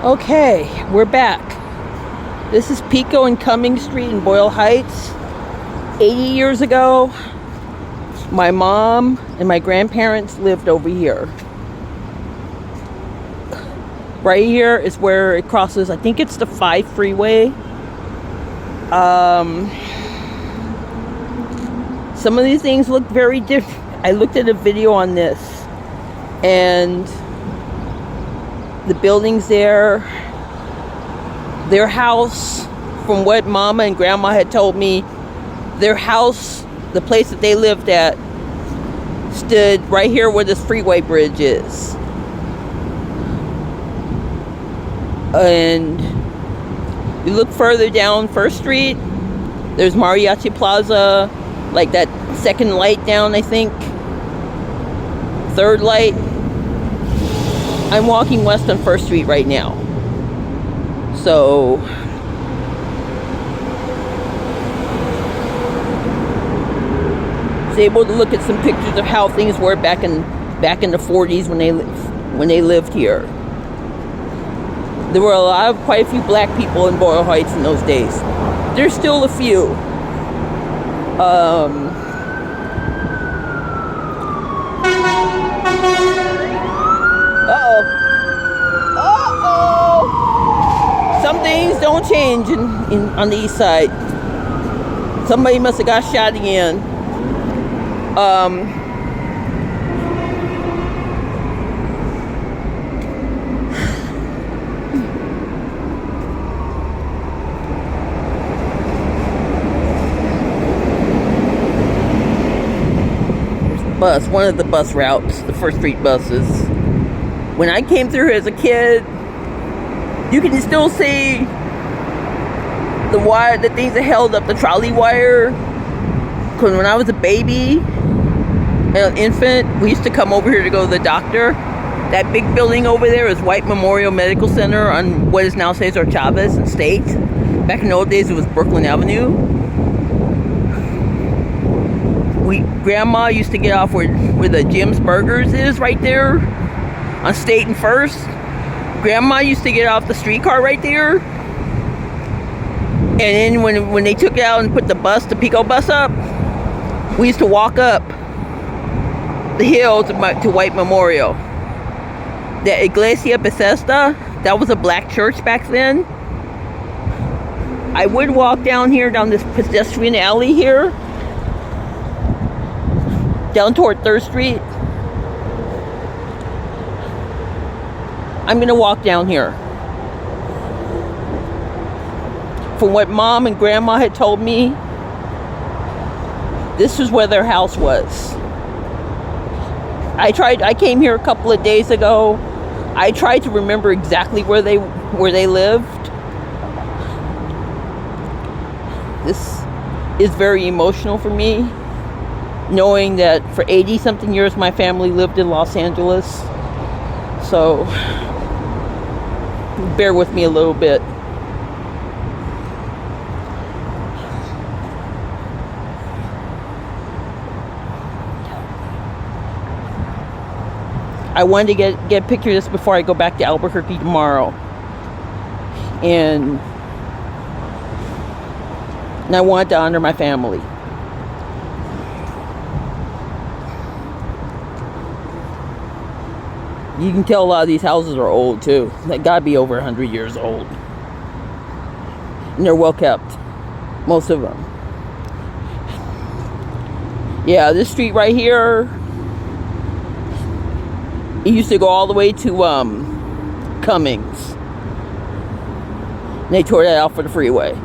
Okay, we're back. This is Pecan and Cummings Street in Boyle Heights. 80 years ago, my mom and my grandparents lived over here. Right here is where it crosses, I think it's the 5 freeway. Some of these things look very different. I looked at a video on this, and the buildings there, their house, from what Mama and Grandma had told me, their house, the place that they lived at, stood right here where this freeway bridge is. And you look further down 1st Street, there's Mariachi Plaza, like that second light down, I think. 3rd light. I'm walking west on 1st Street right now. So I was able to look at some pictures of how things were back in the 40s when they lived here. There were quite a few black people in Boyle Heights in those days. There's still a few. Some things don't change on the east side. Somebody must have got shot again. Bus, one of the bus routes, the 1st Street buses. When I came through as a kid, you can still see the wire, the things that held up the trolley wire. Because when I was a baby, an infant, we used to come over here to go to the doctor. That big building over there is White Memorial Medical Center on what is now Cesar Chavez and State. Back in the old days, it was Brooklyn Avenue. Grandma used to get off where the Jim's Burgers is, right there on State and 1st. Grandma used to get off the streetcar right there. And then when they took it out and put the Pico bus up, we used to walk up the hill to White Memorial. The Iglesia Bethesda, that was a black church back then. I would walk down this pedestrian alley here, down toward 3rd Street. I'm gonna walk down here. From what Mom and Grandma had told me, this is where their house was. I came here a couple of days ago. I tried to remember exactly where they lived. This is very emotional for me, knowing that for 80 something years my family lived in Los Angeles. So bear with me a little bit. I wanted to get a picture of this before I go back to Albuquerque tomorrow. And I wanted to honor my family. You can tell a lot of these houses are old too. They gotta be over 100 years old. And they're well kept. Most of them. Yeah, this street right here, it used to go all the way to Cummings. And they tore that out for the freeway.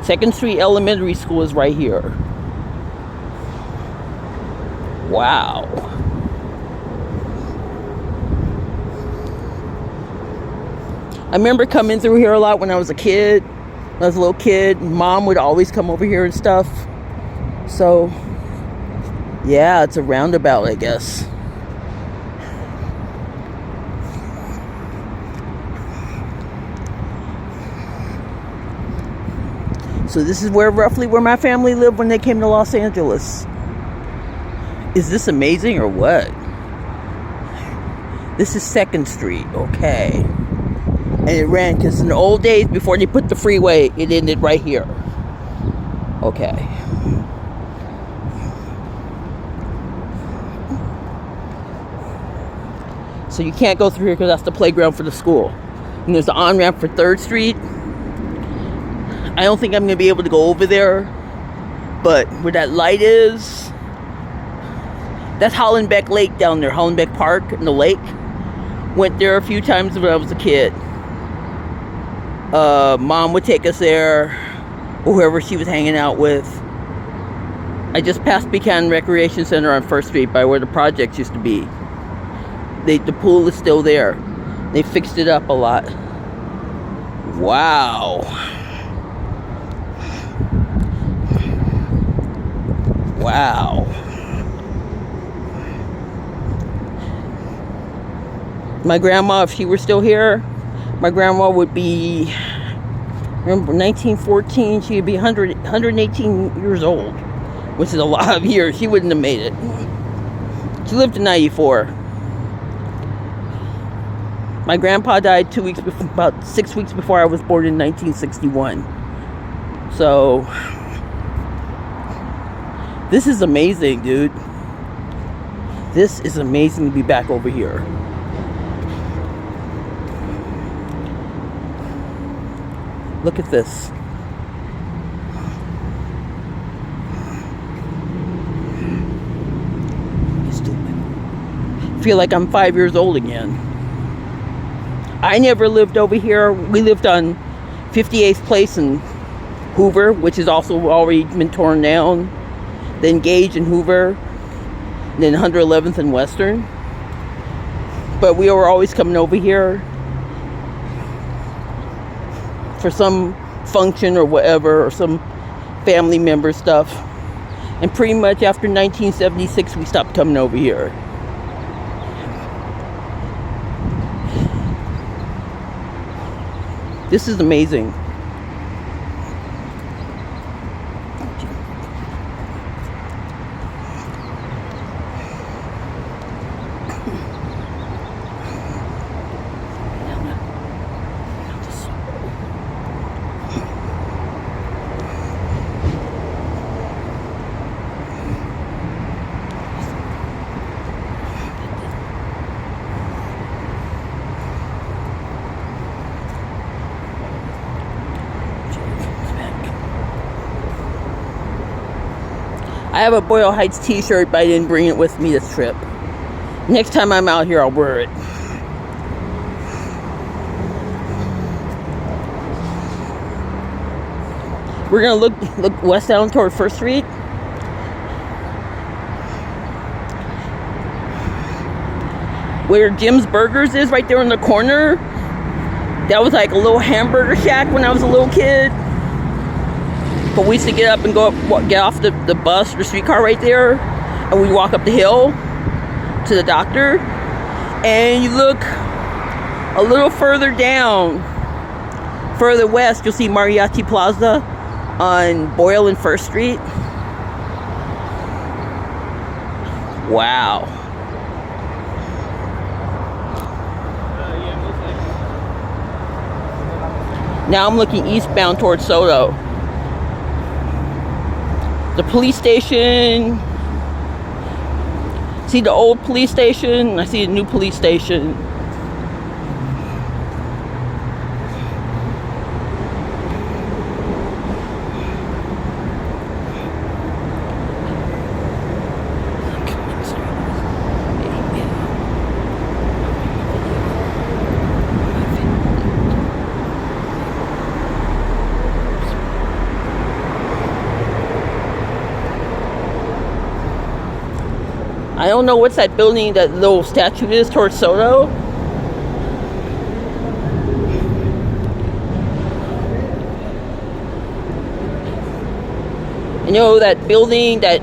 Second Street Elementary School is right here. Wow. I remember coming through here a lot when I was a kid. When I was a little kid, Mom would always come over here and stuff. So, yeah, it's a roundabout, I guess. So this is roughly where my family lived when they came to Los Angeles. Is this amazing or what? This is 2nd Street, okay. And it ran, because in the old days, before they put the freeway, it ended right here. Okay. So you can't go through here because that's the playground for the school. And there's the on-ramp for 3rd Street. I don't think I'm going to be able to go over there. But where that light is, that's Hollenbeck Lake down there. Hollenbeck Park in the lake. Went there a few times when I was a kid. Mom would take us there. Or whoever she was hanging out with. I just passed Pecan Recreation Center on 1st Street by where the projects used to be. The pool is still there. They fixed it up a lot. Wow. Wow. My grandma, if she were still here, my grandma would be, remember, 1914, she would be 118 years old, which is a lot of years. She wouldn't have made it. She lived to 94. My grandpa died about 6 weeks before I was born in 1961. So, this is amazing, dude. This is amazing to be back over here. Look at this. I feel like I'm 5 years old again. I never lived over here. We lived on 58th Place in Hoover, which is also already been torn down. Then Gage and Hoover. Then 111th and Western. But we were always coming over here for some function or whatever, or some family member stuff. And pretty much after 1976, we stopped coming over here. This is amazing. I have a Boyle Heights t-shirt, but I didn't bring it with me this trip. Next time I'm out here, I'll wear it. We're gonna look west down toward 1st Street. Where Jim's Burgers is, right there in the corner. That was like a little hamburger shack when I was a little kid. But we used to get up and get off the bus or streetcar right there, and we walk up the hill to the doctor. And you look a little further down, further west, you'll see Mariachi Plaza on Boyle and 1st Street. Wow. Now I'm looking eastbound towards Soto. The police station. See the old police station? I see a new police station. I don't know what's that building, that little statue is towards Soto. You know that building, that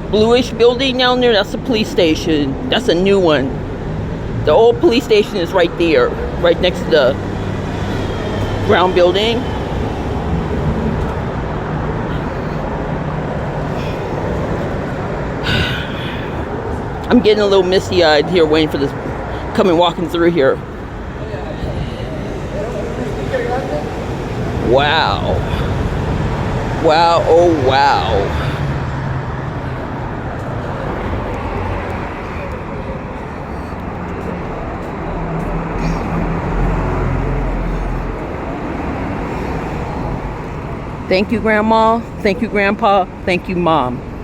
bluish building down there, that's the police station. That's a new one. The old police station is right there, right next to the brown building. I'm getting a little misty-eyed here waiting for this, coming walking through here. Wow. Wow, oh wow. Thank you, Grandma. Thank you, Grandpa. Thank you, Mom.